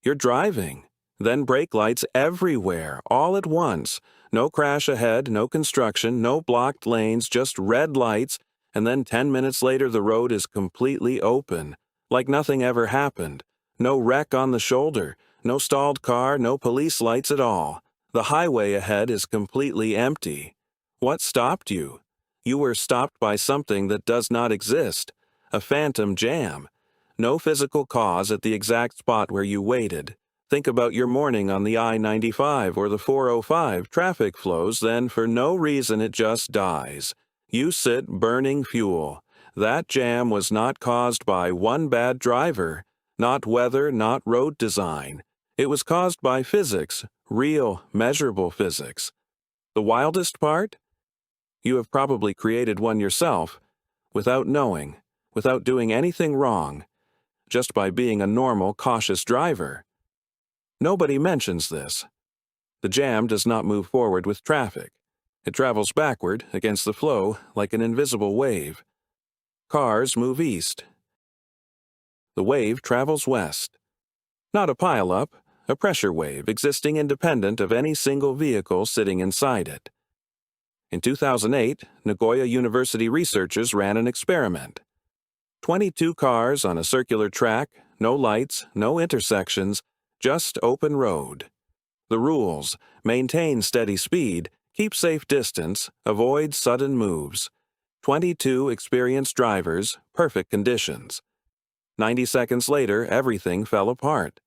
You're driving. Then brake lights everywhere, all at once. No crash ahead, no construction, no blocked lanes, just red lights, and then 10 minutes later the road is completely open, like nothing ever happened. No wreck on the shoulder, no stalled car, no police lights at all. The highway ahead is completely empty. What stopped you? You were stopped by something that does not exist, a phantom jam. No physical cause at the exact spot where you waited. Think about your morning on the I-95 or the 405 traffic flows, then for no reason it just dies. You sit burning fuel. That jam was not caused by one bad driver, not weather, not road design. It was caused by physics, real, measurable physics. The wildest part? You have probably created one yourself, without knowing, without doing anything wrong, just by being a normal, cautious driver. Nobody mentions this. The jam does not move forward with traffic. It travels backward against the flow like an invisible wave. Cars move east. The wave travels west. Not a pileup, a pressure wave existing independent of any single vehicle sitting inside it. In 2008, Nagoya University researchers ran an experiment. 22 cars on a circular track, no lights, no intersections, just open road. The rules: maintain steady speed, keep safe distance, avoid sudden moves. 22 experienced drivers, perfect conditions. 90 seconds later, everything fell apart.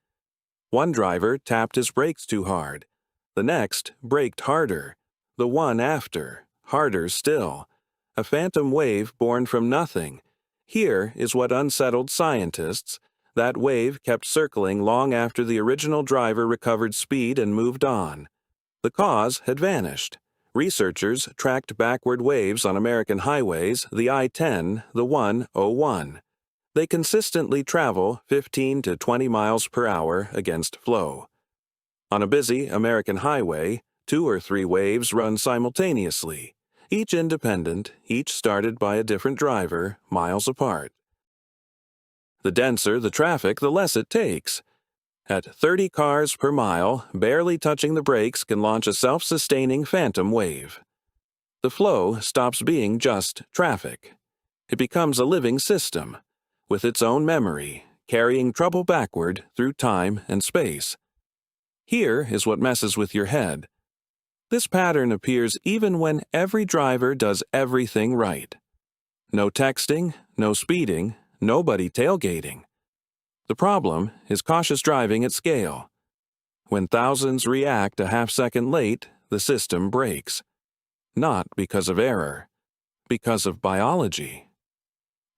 One driver tapped his brakes too hard. The next braked harder. The one after, harder still. A phantom wave born from nothing. Here is what unsettled scientists. That wave kept circling long after the original driver recovered speed and moved on. The cause had vanished. Researchers tracked backward waves on American highways, the I-10, the 101. They consistently travel 15 to 20 miles per hour against flow. On a busy American highway, 2 or 3 waves run simultaneously, each independent, each started by a different driver, miles apart. The denser the traffic, the less it takes. At 30 cars per mile, barely touching the brakes can launch a self-sustaining phantom wave. The flow stops being just traffic. It becomes a living system, with its own memory, carrying trouble backward through time and space. Here is what messes with your head. This pattern appears even when every driver does everything right. No texting, no speeding, nobody tailgating. The problem is cautious driving at scale. When thousands react a half-second late, the system breaks. Not because of error, because of biology.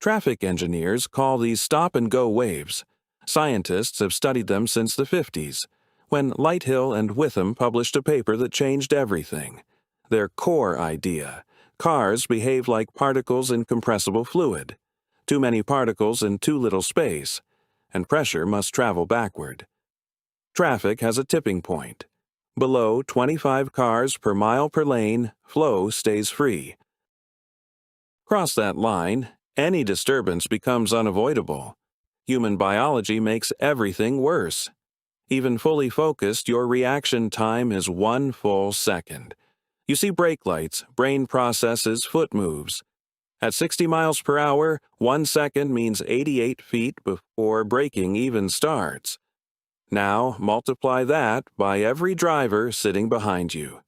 Traffic engineers call these stop-and-go waves. Scientists have studied them since the 50s, when Lighthill and Witham published a paper that changed everything. Their core idea: cars behave like particles in compressible fluid. Too many particles in too little space, and pressure must travel backward. Traffic has a tipping point. Below 25 cars per mile per lane, flow stays free. Cross that line, any disturbance becomes unavoidable. Human biology makes everything worse. Even fully focused, your reaction time is 1 full second. You see brake lights, brain processes foot moves. At 60 miles per hour, 1 second means 88 feet before braking even starts. Now multiply that by every driver sitting behind you.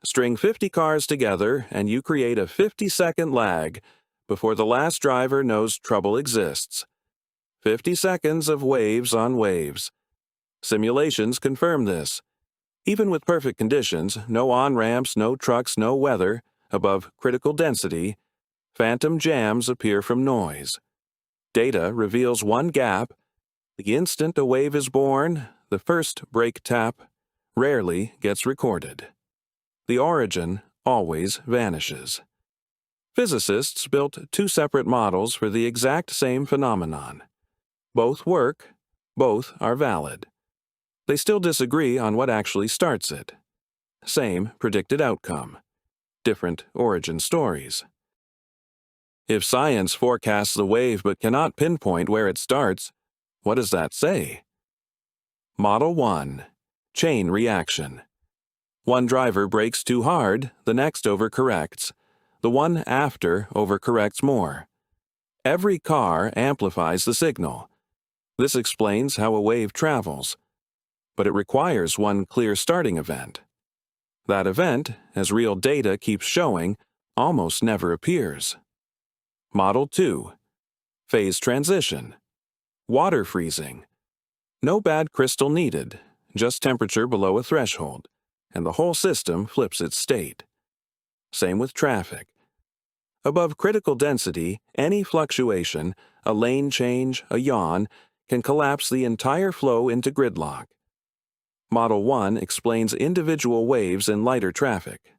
String 50 cars together and you create a 50-second lag before the last driver knows trouble exists. 50 seconds of waves on waves. Simulations confirm this. Even with perfect conditions, no on-ramps, no trucks, no weather, above critical density, phantom jams appear from noise. Data reveals one gap. The instant a wave is born, the first brake tap rarely gets recorded. The origin always vanishes. Physicists built 2 separate models for the exact same phenomenon. Both work, both are valid. They still disagree on what actually starts it. Same predicted outcome. Different origin stories. If science forecasts the wave but cannot pinpoint where it starts, what does that say? Model 1. Chain reaction. One driver brakes too hard, the next overcorrects. The one after overcorrects more. Every car amplifies the signal. This explains how a wave travels. But it requires one clear starting event. That event, as real data keeps showing, almost never appears. Model 2. Phase transition. Water freezing. No bad crystal needed, just temperature below a threshold, and the whole system flips its state. Same with traffic. Above critical density, any fluctuation, a lane change, a yawn, can collapse the entire flow into gridlock. Model 1 explains individual waves in lighter traffic.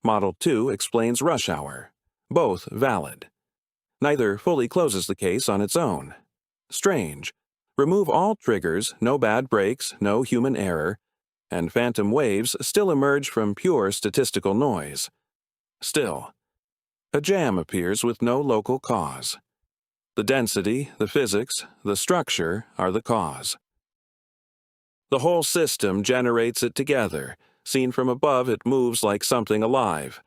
Model 2 explains rush hour. Both valid. Neither fully closes the case on its own. Strange. Remove all triggers, no bad brakes, no human error, and phantom waves still emerge from pure statistical noise. Still, a jam appears with no local cause. The density, the physics, the structure are the cause. The whole system generates it together. Seen from above, it moves like something alive.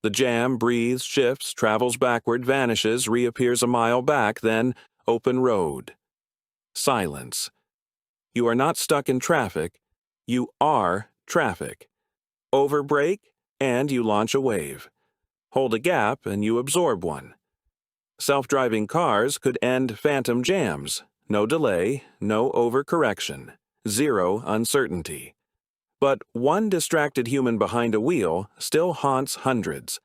The jam breathes, shifts, travels backward, vanishes, reappears a mile back, then open road. Silence. You are not stuck in traffic. You are traffic. Overbrake, and you launch a wave. Hold a gap, and you absorb one. Self-driving cars could end phantom jams. No delay, no overcorrection, zero uncertainty. But one distracted human behind a wheel still haunts hundreds.